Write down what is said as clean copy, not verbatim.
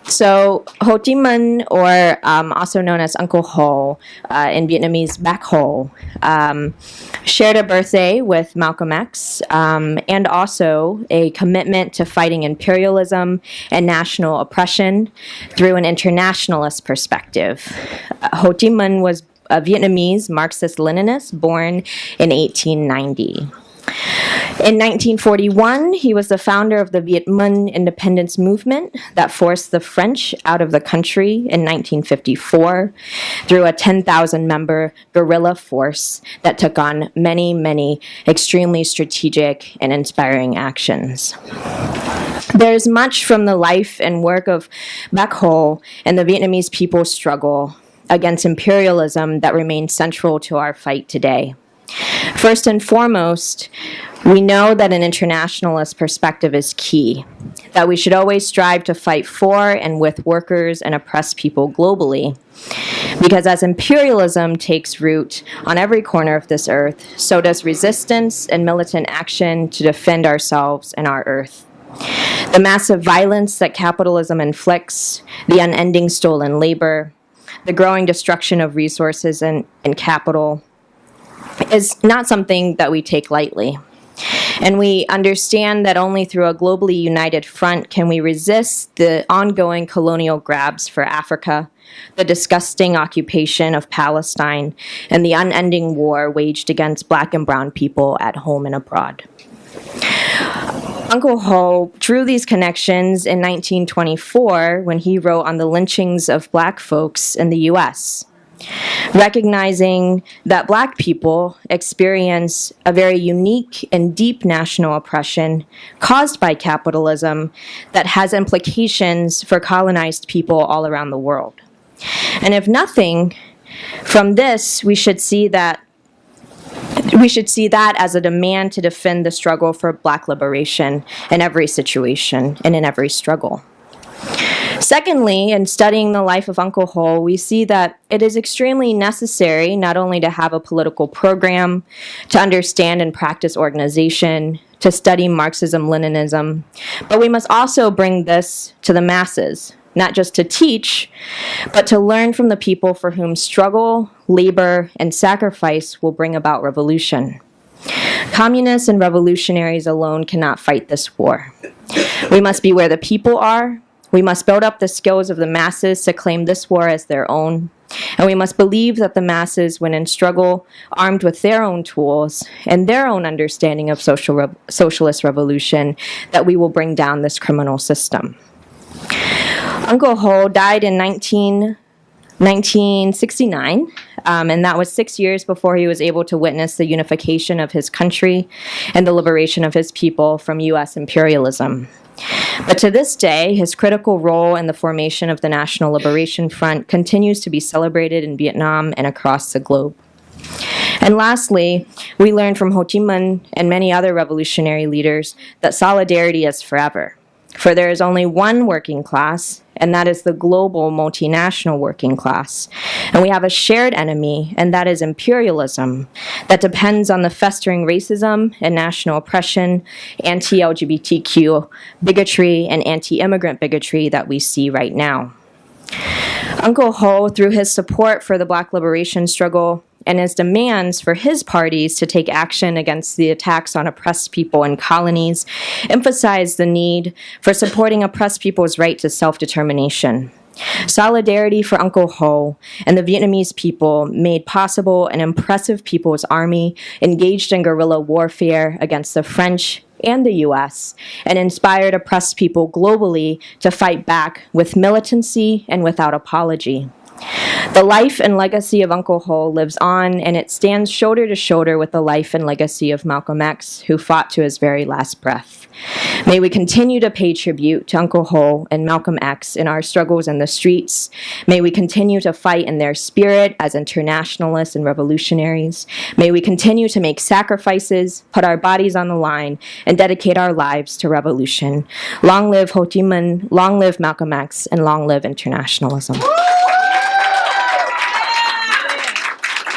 So Ho Chi Minh, or also known as Uncle Ho, in Vietnamese Bac Ho, shared a birthday with Malcolm X, and also a commitment to fighting imperialism and national oppression through an internationalist perspective. Ho Chi Minh was a Vietnamese Marxist-Leninist born in 1890. In 1941, he was the founder of the Viet Minh independence movement that forced the French out of the country in 1954 through a 10,000-member guerrilla force that took on many, many extremely strategic and inspiring actions. There's much from the life and work of Bac Ho and the Vietnamese people's struggle against imperialism that remains central to our fight today. First and foremost, we know that an internationalist perspective is key, that we should always strive to fight for and with workers and oppressed people globally. Because as imperialism takes root on every corner of this earth, so does resistance and militant action to defend ourselves and our earth. The massive violence that capitalism inflicts, the unending stolen labor, the growing destruction of resources and capital, is not something that we take lightly. And we understand that only through a globally united front can we resist the ongoing colonial grabs for Africa, the disgusting occupation of Palestine, and the unending war waged against Black and brown people at home and abroad. Uncle Ho drew these connections in 1924 when he wrote on the lynchings of Black folks in the U.S., recognizing that Black people experience a very unique and deep national oppression caused by capitalism that has implications for colonized people all around the world. And if nothing, from this, we should see that as a demand to defend the struggle for Black liberation in every situation and in every struggle. Secondly, in studying the life of Uncle Ho, we see that it is extremely necessary not only to have a political program, to understand and practice organization, to study Marxism-Leninism, but we must also bring this to the masses, not just to teach, but to learn from the people for whom struggle, labor, and sacrifice will bring about revolution. Communists and revolutionaries alone cannot fight this war. We must be where the people are. We must build up the skills of the masses to claim this war as their own. And we must believe that the masses, when in struggle, armed with their own tools and their own understanding of socialist revolution, that we will bring down this criminal system. Uncle Ho died in 1969, and that was 6 years before he was able to witness the unification of his country and the liberation of his people from U.S. imperialism. But to this day, his critical role in the formation of the National Liberation Front continues to be celebrated in Vietnam and across the globe. And lastly, we learned from Ho Chi Minh and many other revolutionary leaders that solidarity is forever. For there is only one working class, and that is the global multinational working class. And we have a shared enemy, and that is imperialism, that depends on the festering racism and national oppression, anti-LGBTQ bigotry, and anti-immigrant bigotry that we see right now. Uncle Ho, through his support for the Black liberation struggle, and his demands for his parties to take action against the attacks on oppressed people in colonies, emphasized the need for supporting oppressed people's right to self-determination. Solidarity for Uncle Ho and the Vietnamese people made possible an impressive people's army engaged in guerrilla warfare against the French and the U.S., and inspired oppressed people globally to fight back with militancy and without apology. The life and legacy of Uncle Ho lives on, and it stands shoulder to shoulder with the life and legacy of Malcolm X, who fought to his very last breath. May we continue to pay tribute to Uncle Ho and Malcolm X in our struggles in the streets. May we continue to fight in their spirit as internationalists and revolutionaries. May we continue to make sacrifices, put our bodies on the line, and dedicate our lives to revolution. Long live Ho Chi Minh, long live Malcolm X, and long live internationalism.